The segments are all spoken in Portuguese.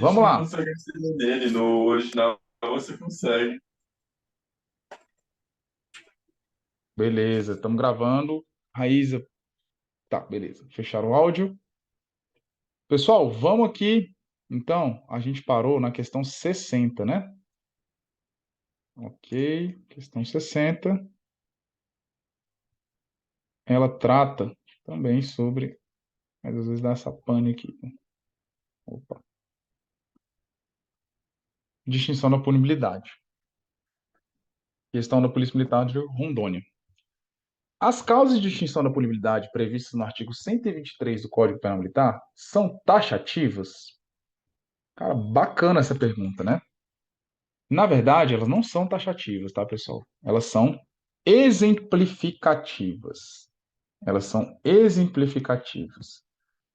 gente Vamos não lá. consegue aceder nele. No original você consegue. Beleza, estamos gravando. Raíza, tá, beleza. Fecharam o áudio. Pessoal, vamos aqui. Então, a gente parou na questão 60, né? Ok, questão 60. Ela trata também sobre, mas às vezes dá essa pane aqui. Opa. Distinção da punibilidade. Questão da Polícia Militar de Rondônia. As causas de distinção da punibilidade previstas no artigo 123 do Código Penal Militar são taxativas? Cara, bacana essa pergunta, né? Na verdade, elas não são taxativas, tá, pessoal? Elas são exemplificativas. Elas são exemplificativas.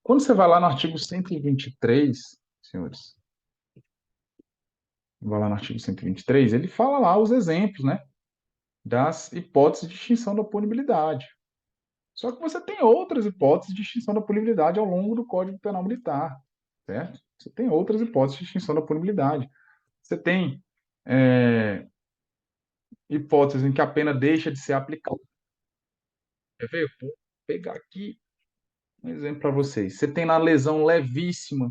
Quando você vai lá no artigo 123, senhores, vai lá no artigo 123, ele fala lá os exemplos, né, das hipóteses de extinção da punibilidade. Só que você tem outras hipóteses de extinção da punibilidade ao longo do Código Penal Militar, certo? Você tem outras hipóteses de extinção da punibilidade. Você tem hipóteses em que a pena deixa de ser aplicada. Quer ver? Vou pegar aqui um exemplo para vocês. Você tem na lesão levíssima,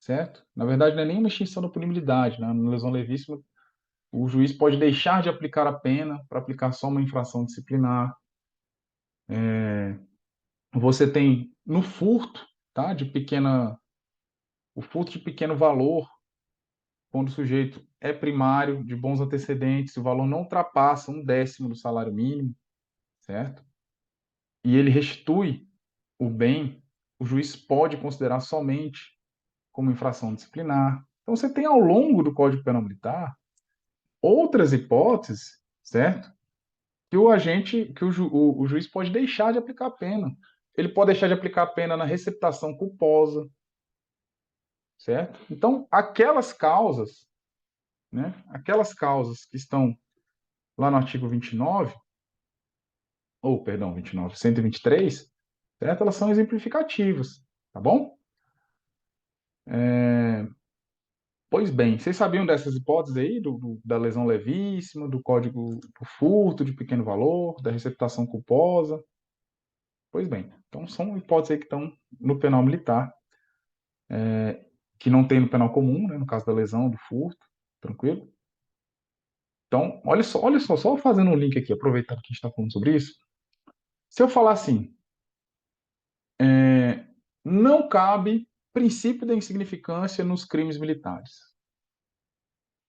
certo? Na verdade, não é nenhuma extinção da punibilidade, né? Na lesão levíssima, o juiz pode deixar de aplicar a pena para aplicar só uma infração disciplinar. Você tem no furto, tá? O furto de pequeno valor, quando o sujeito é primário, de bons antecedentes, o valor não ultrapassa um décimo do salário mínimo, certo? E ele restitui o bem, o juiz pode considerar somente como infração disciplinar. Então, você tem ao longo do Código Penal Militar outras hipóteses, certo? Que o agente, que o juiz pode deixar de aplicar a pena. Ele pode deixar de aplicar a pena na receptação culposa, certo? Então, aquelas causas, né? Aquelas causas que estão lá no artigo 29, ou, perdão, 29, 123, certo? Elas são exemplificativas, tá bom? Pois bem, vocês sabiam dessas hipóteses aí, da lesão levíssima, do código do furto de pequeno valor, da receptação culposa? Pois bem, então são hipóteses aí que estão no penal militar, que não tem no penal comum, né, no caso da lesão, do furto, tranquilo? Então, só fazendo um link aqui, aproveitando que a gente está falando sobre isso. Se eu falar assim, não cabe princípio da insignificância nos crimes militares.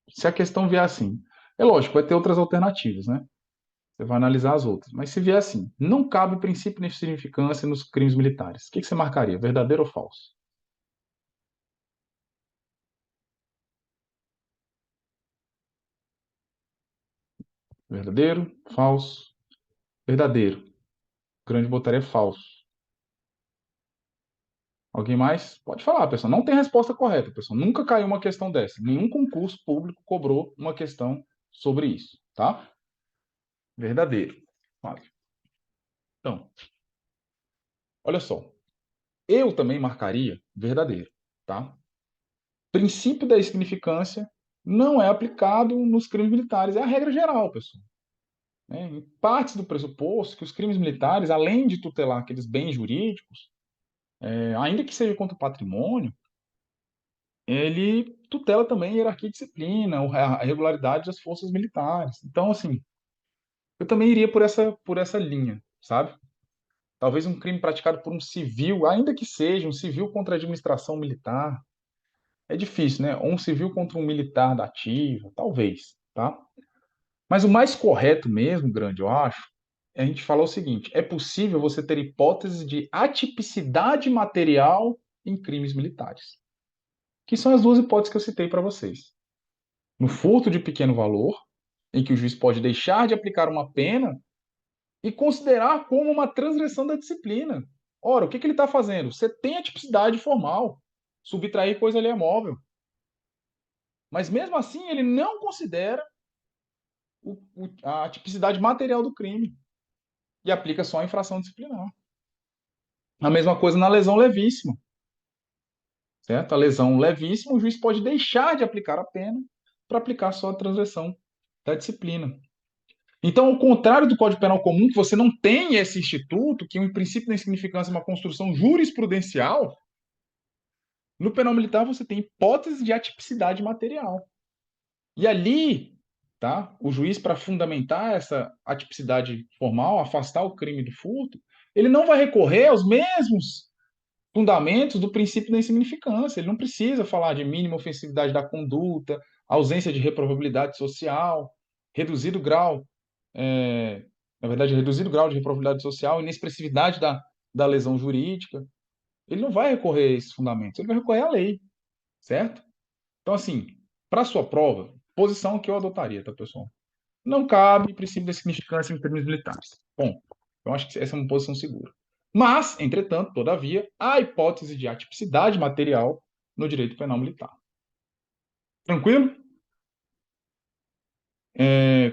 Se a questão vier assim, é lógico, vai ter outras alternativas, né? Você vai analisar as outras. Mas se vier assim, não cabe princípio de insignificância nos crimes militares. O que você marcaria? Verdadeiro ou falso? Verdadeiro, falso, verdadeiro. O grande botaria falso. Alguém mais? Pode falar, pessoal. Não tem resposta correta, pessoal. Nunca caiu uma questão dessa. Nenhum concurso público cobrou uma questão sobre isso, tá? Verdadeiro. Vale. Então, olha só. Eu também marcaria verdadeiro, tá? Princípio da insignificância não é aplicado nos crimes militares. É a regra geral, pessoal. Né? Parte do pressuposto que os crimes militares, além de tutelar aqueles bens jurídicos, ainda que seja contra o patrimônio, ele tutela também a hierarquia e disciplina, a regularidade das forças militares. Então, assim, eu também iria por essa linha, sabe? Talvez um crime praticado por um civil, ainda que seja um civil contra a administração militar, é difícil, né? Ou um civil contra um militar da ativa, talvez, tá? Mas o mais correto mesmo, grande, eu acho, é a gente falar o seguinte: é possível você ter hipóteses de atipicidade material em crimes militares, que são as duas hipóteses que eu citei para vocês. No furto de pequeno valor, em que o juiz pode deixar de aplicar uma pena e considerar como uma transgressão da disciplina. Ora, o que ele está fazendo? Você tem a tipicidade formal, subtrair coisa alheia móvel. Mas mesmo assim, ele não considera a tipicidade material do crime e aplica só a infração disciplinar. A mesma coisa na lesão levíssima, certo? A lesão levíssima, o juiz pode deixar de aplicar a pena para aplicar só a transgressão da disciplina. Então, ao contrário do Código Penal comum, que você não tem esse instituto, que o princípio da insignificância é uma construção jurisprudencial, no penal militar você tem hipótese de atipicidade material. E ali, tá, o juiz, para fundamentar essa atipicidade formal, afastar o crime do furto, ele não vai recorrer aos mesmos fundamentos do princípio da insignificância. Ele não precisa falar de mínima ofensividade da conduta, ausência de reprovabilidade social, reduzido grau, na verdade, reduzido grau de reprovabilidade social, inexpressividade da lesão jurídica. Ele não vai recorrer a esses fundamentos, ele vai recorrer à lei, certo? Então, assim, para a sua prova, posição que eu adotaria, tá, pessoal? Não cabe princípio da significância em termos militares. Bom, eu acho que essa é uma posição segura. Mas, entretanto, todavia, há hipótese de atipicidade material no direito penal militar. Tranquilo?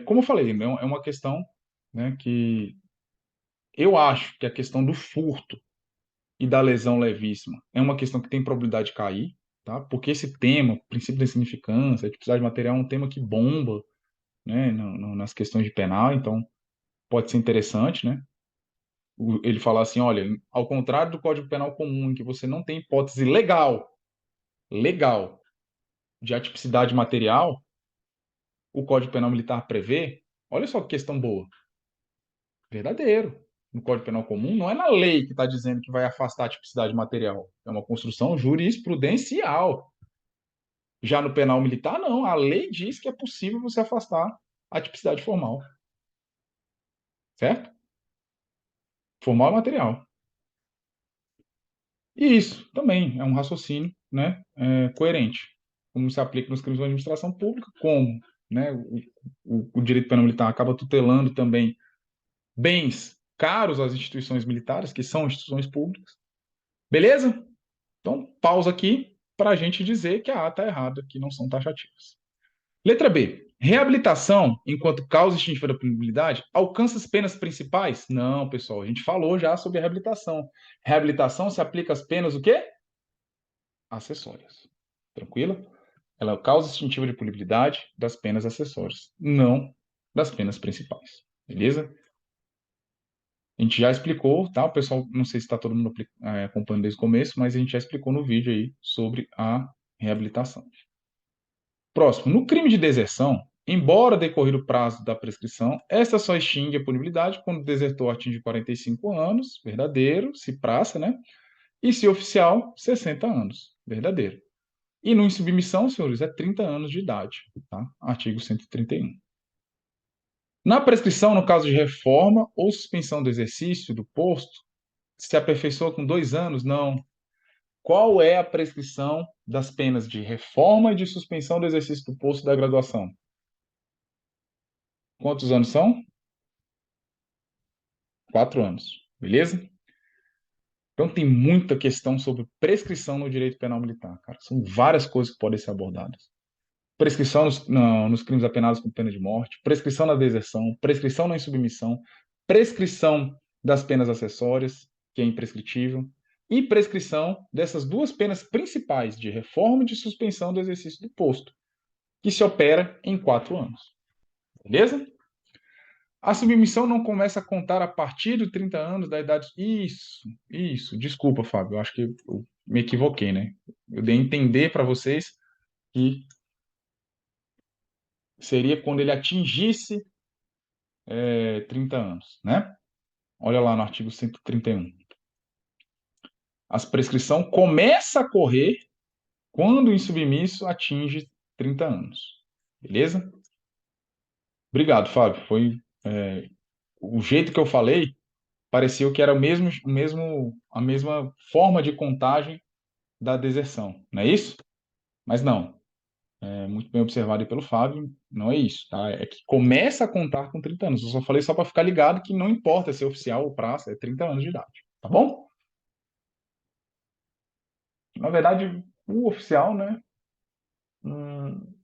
Como eu falei, é uma questão, né, que eu acho que a questão do furto e da lesão levíssima é uma questão que tem probabilidade de cair, tá? Porque esse tema, princípio da insignificância, atipicidade material, é um tema que bomba, né, nas questões de penal, então pode ser interessante, né? Ele falar assim, olha, ao contrário do Código Penal comum, em que você não tem hipótese legal de atipicidade material, o Código Penal Militar prevê, olha só que questão boa, verdadeiro. No Código Penal comum, não é na lei que está dizendo que vai afastar a tipicidade material, é uma construção jurisprudencial. Já no penal militar, não, a lei diz que é possível você afastar a tipicidade formal, certo? Formal e material. E isso também é um raciocínio, né, coerente, como se aplica nos crimes de administração pública, como, né, o direito penal militar acaba tutelando também bens caros às instituições militares, que são instituições públicas. Beleza? Então, pausa aqui para a gente dizer que a A está errada, que não são taxativas. Letra B. Reabilitação, enquanto causa extintiva da punibilidade, alcança as penas principais? Não, pessoal, a gente falou já sobre a reabilitação. Reabilitação se aplica às penas o quê? Acessórias. Tranquilo? Ela é a causa extintiva de punibilidade das penas acessórias, não das penas principais. Beleza? A gente já explicou, tá? O pessoal, não sei se está todo mundo acompanhando desde o começo, mas a gente já explicou no vídeo aí sobre a reabilitação. Próximo, no crime de deserção, embora decorrido o prazo da prescrição, esta só extingue a punibilidade quando o desertor atinge 45 anos, verdadeiro, se praça, né? E se oficial, 60 anos, verdadeiro. E no insubmissão, senhores, é 30 anos de idade, tá? Artigo 131. Na prescrição, no caso de reforma ou suspensão do exercício do posto, se aperfeiçoa com 2 anos? Não. Qual é a prescrição das penas de reforma e de suspensão do exercício do posto da graduação? Quantos anos são? 4 anos. Beleza? Então tem muita questão sobre prescrição no direito penal militar, cara. São várias coisas que podem ser abordadas. Prescrição nos crimes apenados com pena de morte, prescrição na deserção, prescrição na insubmissão, prescrição das penas acessórias, que é imprescritível, e prescrição dessas duas penas principais de reforma e de suspensão do exercício do posto, que se opera em 4 anos. Beleza? A submissão não começa a contar a partir de 30 anos da idade. Isso. Desculpa, Fábio. Eu acho que eu me equivoquei, né? Eu dei a entender para vocês que seria quando ele atingisse 30 anos, né? Olha lá no artigo 131. A prescrição começa a correr quando o insubmisso atinge 30 anos. Beleza? Obrigado, Fábio. Foi o jeito que eu falei, pareceu que era a mesma forma de contagem da deserção, não é isso? Mas não. É muito bem observado aí pelo Fábio, não é isso, tá? É que começa a contar com 30 anos. Eu só falei só para ficar ligado que não importa se é oficial ou praça, é 30 anos de idade, tá bom? Na verdade, o oficial, né, hum,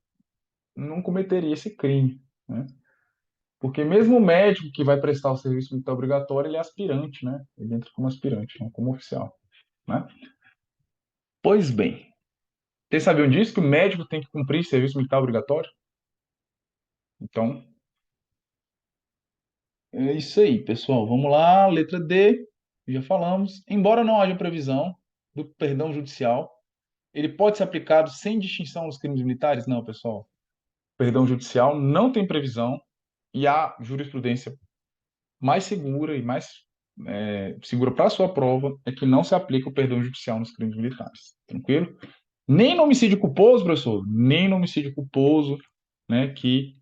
não cometeria esse crime, né? Porque mesmo o médico que vai prestar o serviço militar obrigatório, ele é aspirante, né? Ele entra como aspirante, não como oficial, né? Pois bem, Vocês sabiam disso? Que o médico tem que cumprir serviço militar obrigatório? Então, é isso aí, pessoal. Vamos lá, letra D, já falamos. Embora não haja previsão do perdão judicial, ele pode ser aplicado sem distinção nos crimes militares? Não, pessoal. Perdão judicial não tem previsão e a jurisprudência mais segura e mais segura para a sua prova é que não se aplica o perdão judicial nos crimes militares. Tranquilo? Nem no homicídio culposo, professor, nem no homicídio culposo, né, que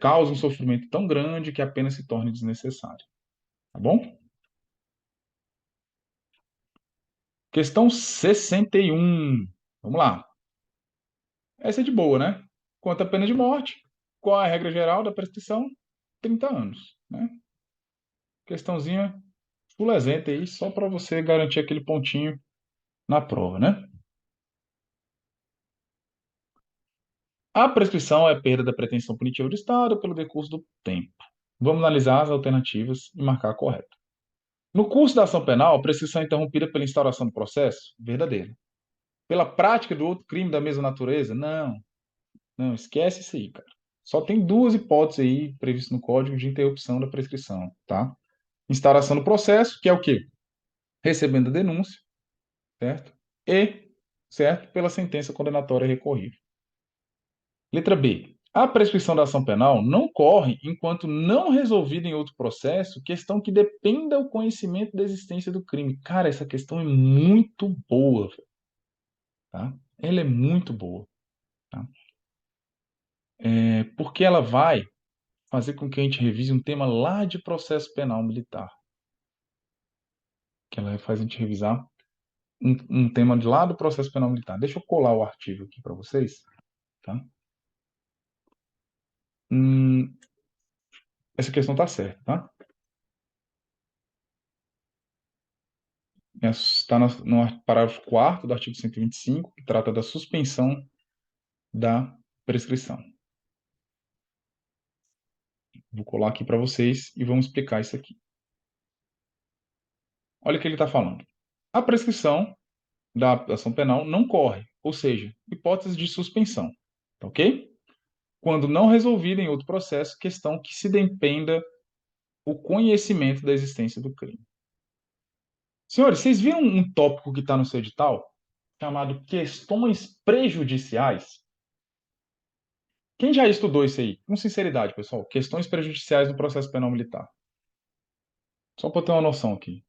causa um sofrimento tão grande que a pena se torne desnecessária. Tá bom? Questão 61. Vamos lá. Essa é de boa, né? Quanto à pena de morte, qual a regra geral da prescrição? 30 anos, né? Questãozinha fulezenta aí, só para você garantir aquele pontinho na prova, né? A prescrição é a perda da pretensão punitiva do Estado pelo decurso do tempo. Vamos analisar as alternativas e marcar a correta. No curso da ação penal, a prescrição é interrompida pela instauração do processo? Verdadeiro. Pela prática do outro crime da mesma natureza? Não. Não, esquece isso aí, cara. Só tem duas hipóteses aí previstas no Código de interrupção da prescrição, tá? Instauração do processo, que é o quê? Recebendo a denúncia, certo? E, certo? Pela sentença condenatória recorrível. Letra B. A prescrição da ação penal não corre enquanto não resolvida em outro processo questão que dependa o conhecimento da existência do crime. Cara, essa questão é muito boa, tá? Ela é muito boa, tá? Porque ela vai fazer com que a gente revise um tema lá de processo penal militar. Que ela faz a gente revisar um tema de lá do processo penal militar. Deixa eu colar o artigo aqui para vocês, tá? Essa questão está certa, tá? Está no parágrafo 4º do artigo 125, que trata da suspensão da prescrição. Vou colar aqui para vocês e vamos explicar isso aqui. Olha o que ele está falando. A prescrição da ação penal não corre, ou seja, hipótese de suspensão, tá ok? Quando não resolvida em outro processo, questão que se dependa o conhecimento da existência do crime. Senhores, vocês viram um tópico que está no seu edital chamado questões prejudiciais? Quem já estudou isso aí? Com sinceridade, pessoal. Questões prejudiciais no processo penal militar. Só para ter uma noção aqui.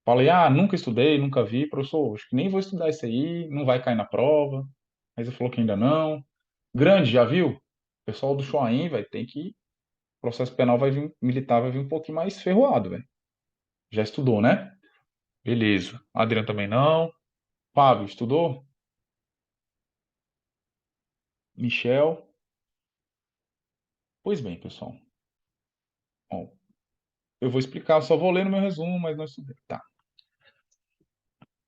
Falei, nunca estudei, nunca vi. Professor, acho que nem vou estudar isso aí, não vai cair na prova. Mas ele falou que ainda não. Grande, já viu? O pessoal do Shoaim, vai tem que. O processo penal vai vir, militar vai vir um pouquinho mais ferroado, velho. Já estudou, né? Beleza. Adriano também não. Fábio, estudou? Michel? Pois bem, pessoal. Bom, eu vou explicar, só vou ler no meu resumo, mas não estudei. Tá.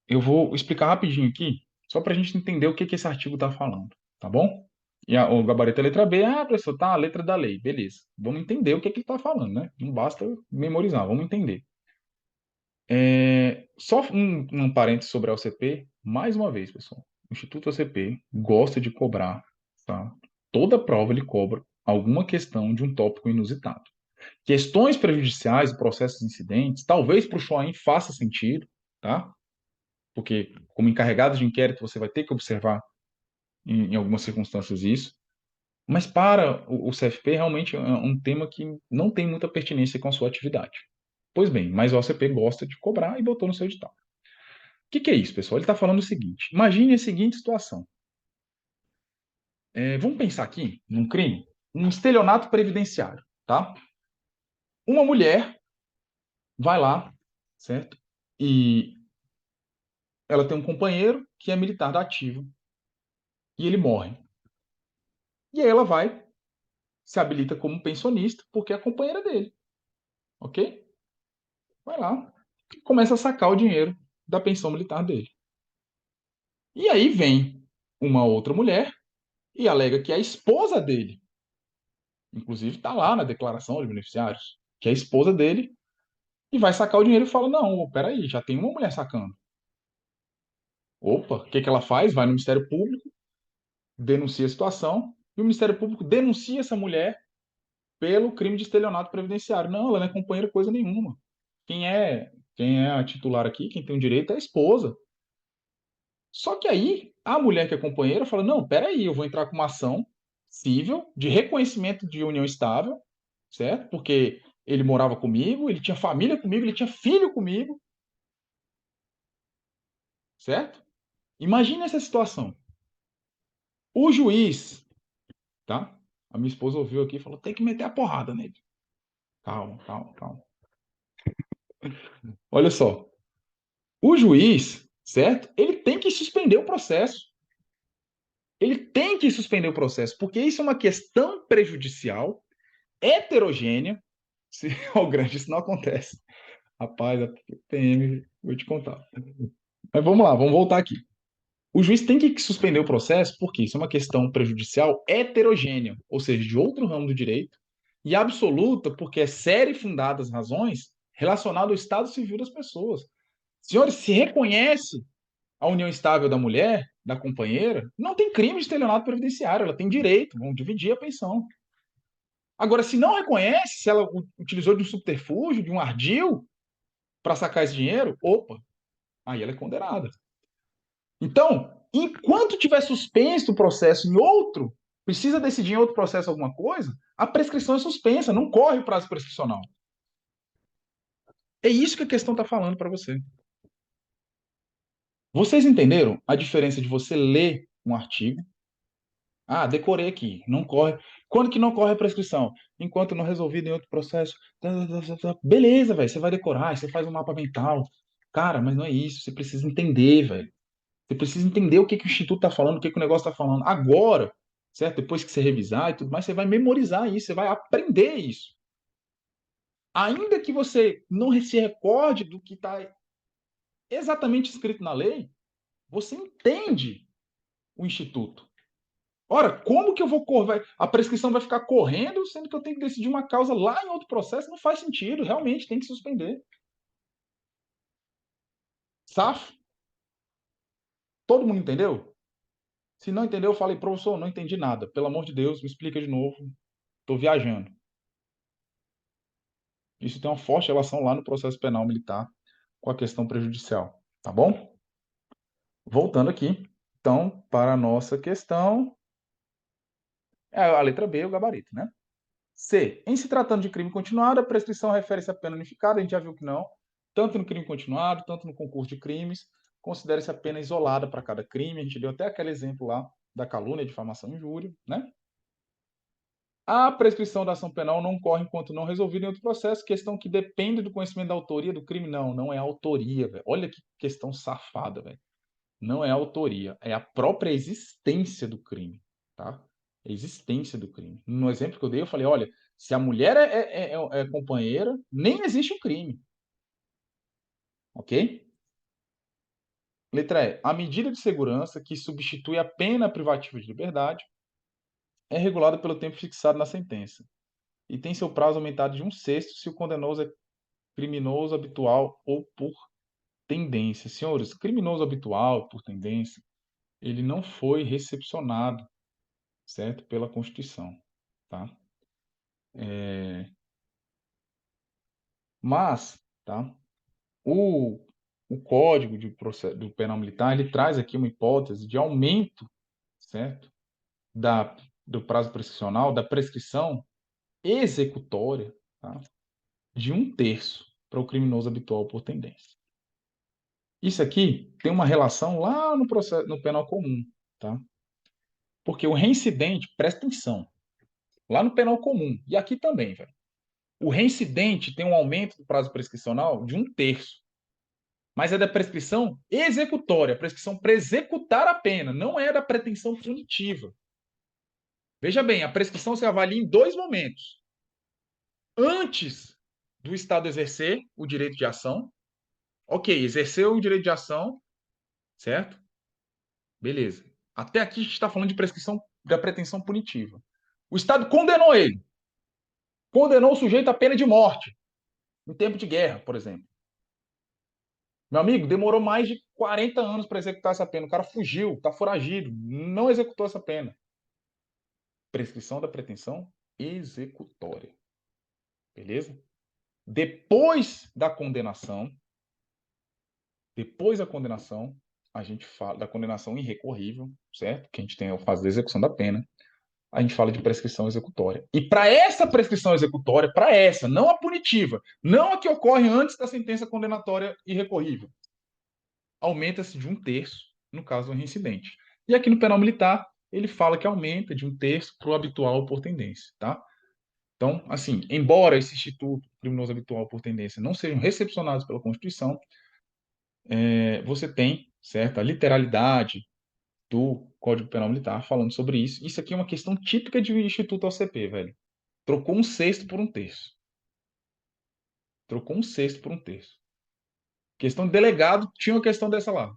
Eu vou explicar rapidinho aqui, só para a gente entender o que, que esse artigo está falando, tá bom? E o gabarito é a letra B. Professor, tá a letra da lei. Beleza. Vamos entender o que, que ele está falando, né? Não basta memorizar, vamos entender. Só um parênteses sobre a OCP, mais uma vez, pessoal. O Instituto OCP gosta de cobrar, tá? Toda prova ele cobra alguma questão de um tópico inusitado. Questões prejudiciais, processos incidentes, talvez para o Shoaim faça sentido, tá? Porque como encarregado de inquérito você vai ter que observar em algumas circunstâncias isso, mas para o CFP realmente é um tema que não tem muita pertinência com a sua atividade. Pois bem, mas o OCP gosta de cobrar e botou no seu edital. O que é isso, pessoal? Ele está falando o seguinte: imagine a seguinte situação. Vamos pensar aqui num crime, um estelionato previdenciário, tá? Uma mulher vai lá, certo? E ela tem um companheiro que é militar da ativa e ele morre. E aí ela vai, se habilita como pensionista porque é a companheira dele, ok? Vai lá e começa a sacar o dinheiro da pensão militar dele. E aí vem uma outra mulher e alega que é a esposa dele, inclusive está lá na declaração de beneficiários, que é a esposa dele, e vai sacar o dinheiro e fala: não, peraí, já tem uma mulher sacando. Opa, o que que ela faz? Vai no Ministério Público, denuncia a situação, e o Ministério Público denuncia essa mulher pelo crime de estelionato previdenciário. Não, ela não é companheira coisa nenhuma. Quem é a titular aqui, quem tem o direito é a esposa. Só que aí, a mulher que é companheira fala, não, peraí, eu vou entrar com uma ação civil de reconhecimento de união estável, certo? Porque ele morava comigo, ele tinha família comigo, ele tinha filho comigo, certo? Imagine essa situação. O juiz, tá? A minha esposa ouviu aqui e falou, tem que meter a porrada nele. Calma, calma, calma. Olha só. O juiz, certo? Ele tem que suspender o processo. Ele tem que suspender o processo, porque isso é uma questão prejudicial, heterogênea. Se, oh, grande, isso não acontece. Rapaz, a PM, vou te contar. Mas vamos lá, vamos voltar aqui. O juiz tem que suspender o processo porque isso é uma questão prejudicial heterogênea, ou seja, de outro ramo do direito, e absoluta porque é séria e fundadas razões relacionadas ao estado civil das pessoas. Senhores, se reconhece a união estável da mulher, da companheira, não tem crime de estelionato previdenciário, ela tem direito, vão dividir a pensão. Agora, se não reconhece, se ela utilizou de um subterfúgio, de um ardil para sacar esse dinheiro, opa, aí ela é condenada. Então, enquanto tiver suspenso o processo em outro, precisa decidir em outro processo alguma coisa, a prescrição é suspensa, não corre o prazo prescricional. É isso que a questão está falando para você. Vocês entenderam a diferença de você ler um artigo? Ah, decorei aqui, não corre. Quando que não corre a prescrição? Enquanto não resolvido em outro processo. Beleza, velho, você vai decorar, você faz um mapa mental. Cara, mas não é isso, você precisa entender, velho. Você precisa entender o que que o instituto está falando, o que que o negócio está falando. Agora, certo? Depois que você revisar e tudo mais, você vai memorizar isso, você vai aprender isso. Ainda que você não se recorde do que está exatamente escrito na lei, você entende o instituto. Ora, como que eu vou correr? A prescrição vai ficar correndo, sendo que eu tenho que decidir uma causa lá em outro processo? Não faz sentido, realmente tem que suspender. SAF? Todo mundo entendeu? Se não entendeu, eu falei, professor, não entendi nada. Pelo amor de Deus, me explica de novo. Estou viajando. Isso tem uma forte relação lá no processo penal militar com a questão prejudicial, tá bom? Voltando aqui, então, para a nossa questão, é a letra B, o gabarito, né? C. Em se tratando de crime continuado, a prescrição refere-se à pena unificada, a gente já viu que não. Tanto no crime continuado, tanto no concurso de crimes, considere-se a pena isolada para cada crime. A gente deu até aquele exemplo lá da calúnia, difamação e injúria, né? A prescrição da ação penal não ocorre enquanto não resolvida em outro processo, questão que depende do conhecimento da autoria do crime. Não, não é autoria, velho. Olha que questão safada, velho. Não é autoria, é a própria existência do crime, tá? A existência do crime. No exemplo que eu dei, eu falei, olha, se a mulher é companheira, nem existe o crime, ok? Letra E. A medida de segurança que substitui a pena privativa de liberdade é regulada pelo tempo fixado na sentença e tem seu prazo aumentado de 1/6 se o condenadoso é criminoso habitual ou por tendência. Senhores, criminoso habitual por tendência, ele não foi recepcionado, certo? Pela Constituição, tá? Mas, tá? O, o Código de processo, do Penal Militar, ele traz aqui uma hipótese de aumento, certo? Do prazo prescricional, da prescrição executória, tá? De 1/3 para o criminoso habitual por tendência. Isso aqui tem uma relação lá no processo, no penal comum, tá? Porque o reincidente, presta atenção, lá no penal comum, e aqui também, velho. O reincidente tem um aumento do prazo prescricional de 1/3. Mas é da prescrição executória, prescrição para executar a pena, não é da pretensão punitiva. Veja bem, a prescrição se avalia em dois momentos. Antes do Estado exercer o direito de ação, ok, exerceu o direito de ação, certo? Beleza. Até aqui a gente está falando de prescrição da pretensão punitiva. O Estado condenou ele. Condenou o sujeito à pena de morte, em tempo de guerra, por exemplo. Meu amigo, demorou mais de 40 anos para executar essa pena. O cara fugiu, está foragido, não executou essa pena. Prescrição da pretensão executória. Beleza? Depois da condenação, a gente fala da condenação irrecorrível, certo? Que a gente tem a fase da execução da pena. A gente fala de prescrição executória. E para essa prescrição executória, para essa, não a punitiva, não a que ocorre antes da sentença condenatória irrecorrível, aumenta-se de 1/3 no caso do reincidente. E aqui no penal militar, ele fala que aumenta de 1/3 para o habitual por tendência, tá? Então, assim, embora esse instituto criminoso habitual por tendência não sejam recepcionados pela Constituição, você tem, certo, a literalidade do Código Penal Militar falando sobre isso. Isso aqui é uma questão típica de Instituto OCP, velho. Trocou 1/6 por 1/3. Trocou 1/6 por 1/3. Questão de delegado, tinha uma questão dessa lá.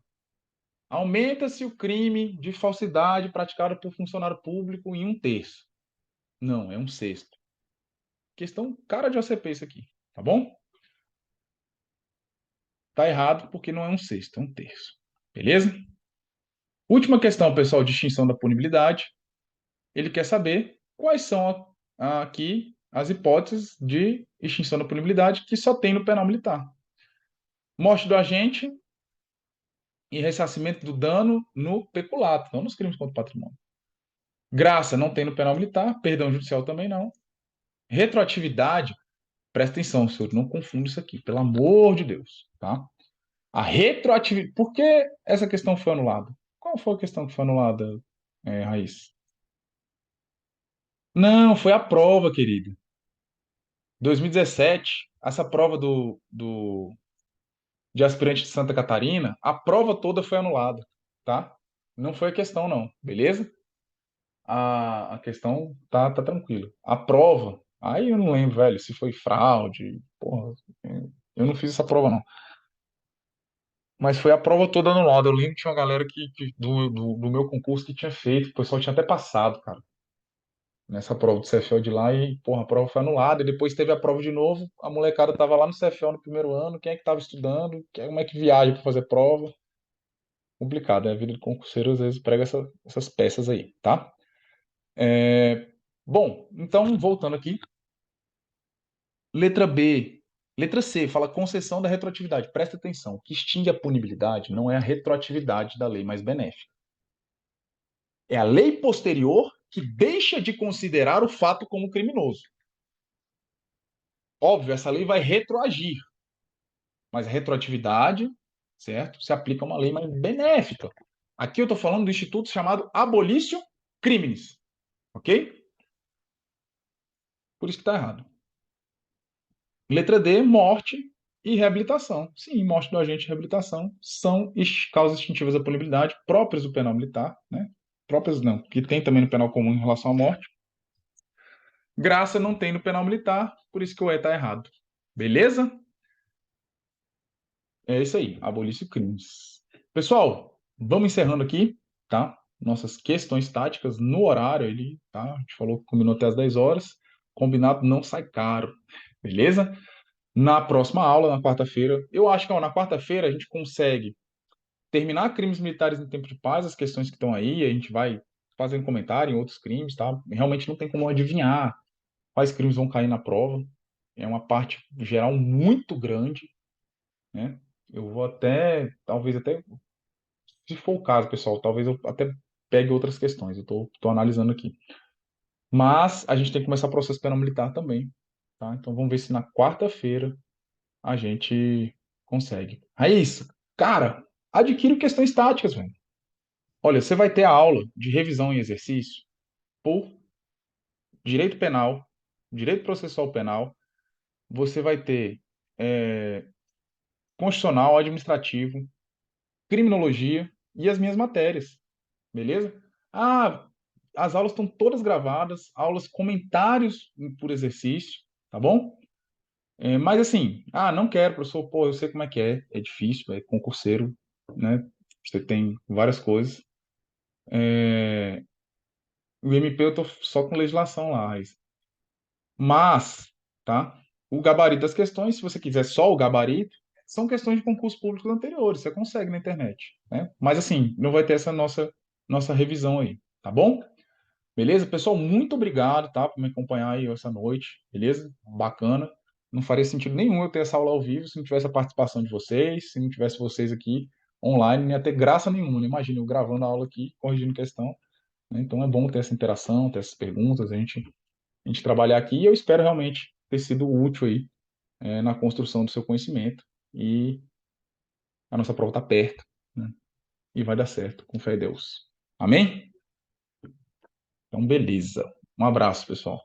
Aumenta-se o crime de falsidade praticado por funcionário público em 1/3. Não, é 1/6. Questão cara de OCP isso aqui, tá bom? Tá errado porque não é 1/6, é 1/3. Beleza? Última questão, pessoal, de extinção da punibilidade. Ele quer saber quais são aqui as hipóteses de extinção da punibilidade que só tem no penal militar. Morte do agente e ressarcimento do dano no peculato, não nos crimes contra o patrimônio. Graça não tem no penal militar, perdão judicial também não. Retroatividade, presta atenção, senhor, não confunda isso aqui, pelo amor de Deus, tá? A retroatividade, por que essa questão foi anulada? Qual foi a questão que foi anulada, Raiz? Não, foi a prova, querido. 2017, essa prova de aspirante de Santa Catarina, a prova toda foi anulada, tá? Não foi a questão, não, beleza? A questão tá tranquila. A prova, aí eu não lembro, velho, se foi fraude, porra, eu não fiz essa prova, não. Mas foi a prova toda anulada. Eu lembro que tinha uma galera do meu concurso que tinha feito, o pessoal tinha até passado, cara, nessa prova do CFO de lá e, porra, a prova foi anulada. E depois teve a prova de novo, a molecada tava lá no CFO no primeiro ano, quem é que tava estudando, como é que viaja para fazer prova? Complicado, né? A vida do concurseiro às vezes prega essas peças aí, tá? Bom, então, voltando aqui. Letra B. Letra C, fala concessão da retroatividade. Presta atenção, o que extingue a punibilidade não é a retroatividade da lei mais benéfica. É a lei posterior que deixa de considerar o fato como criminoso. Óbvio, essa lei vai retroagir, mas a retroatividade, certo, se aplica a uma lei mais benéfica. Aqui eu estou falando do instituto chamado abolitio criminis, ok? Por isso que está errado. Letra D, morte e reabilitação. Sim, morte do agente e reabilitação são causas extintivas da punibilidade próprias do penal militar, né? Próprias não, que tem também no penal comum em relação à morte. Graça não tem no penal militar, por isso que o E está errado. Beleza? É isso aí, abolício crimes. Pessoal, vamos encerrando aqui, tá? Nossas questões táticas no horário, ele, tá? A gente falou que combinou até as 10 horas. Combinado não sai caro, beleza? Na próxima aula, na quarta-feira, eu acho que ó, na quarta-feira a gente consegue terminar crimes militares em tempo de paz, as questões que estão aí, a gente vai fazendo comentário em outros crimes, tá? Realmente não tem como adivinhar quais crimes vão cair na prova. É uma parte geral muito grande, né? Eu vou até, talvez até, se for o caso, pessoal, talvez eu até pegue outras questões, eu tô analisando aqui. Mas a gente tem que começar o processo penal militar também, tá? Então vamos ver se na quarta-feira a gente consegue. Raíssa, cara, adquire questões táticas, velho. Olha, você vai ter a aula de revisão em exercício por direito penal, direito processual penal, você vai ter constitucional, administrativo, criminologia e as minhas matérias, beleza? Ah, as aulas estão todas gravadas, aulas, comentários por exercício, tá bom? Mas assim, não quero, professor, pô, eu sei como é difícil, é concurseiro, né? Você tem várias coisas. O MP eu tô só com legislação lá, mas, tá? O gabarito das questões, se você quiser só o gabarito, são questões de concursos públicos anteriores, você consegue na internet, né? Mas assim, não vai ter essa nossa revisão aí, tá bom? Beleza? Pessoal, muito obrigado, tá, por me acompanhar aí essa noite, beleza? Bacana. Não faria sentido nenhum eu ter essa aula ao vivo se não tivesse a participação de vocês, se não tivesse vocês aqui online, não ia ter graça nenhuma, né? Imagina eu gravando a aula aqui, corrigindo questão, né? Então é bom ter essa interação, ter essas perguntas, a gente trabalhar aqui e eu espero realmente ter sido útil aí na construção do seu conhecimento e a nossa prova está perto, né? E vai dar certo, com fé em Deus. Amém? Então, beleza. Um abraço, pessoal.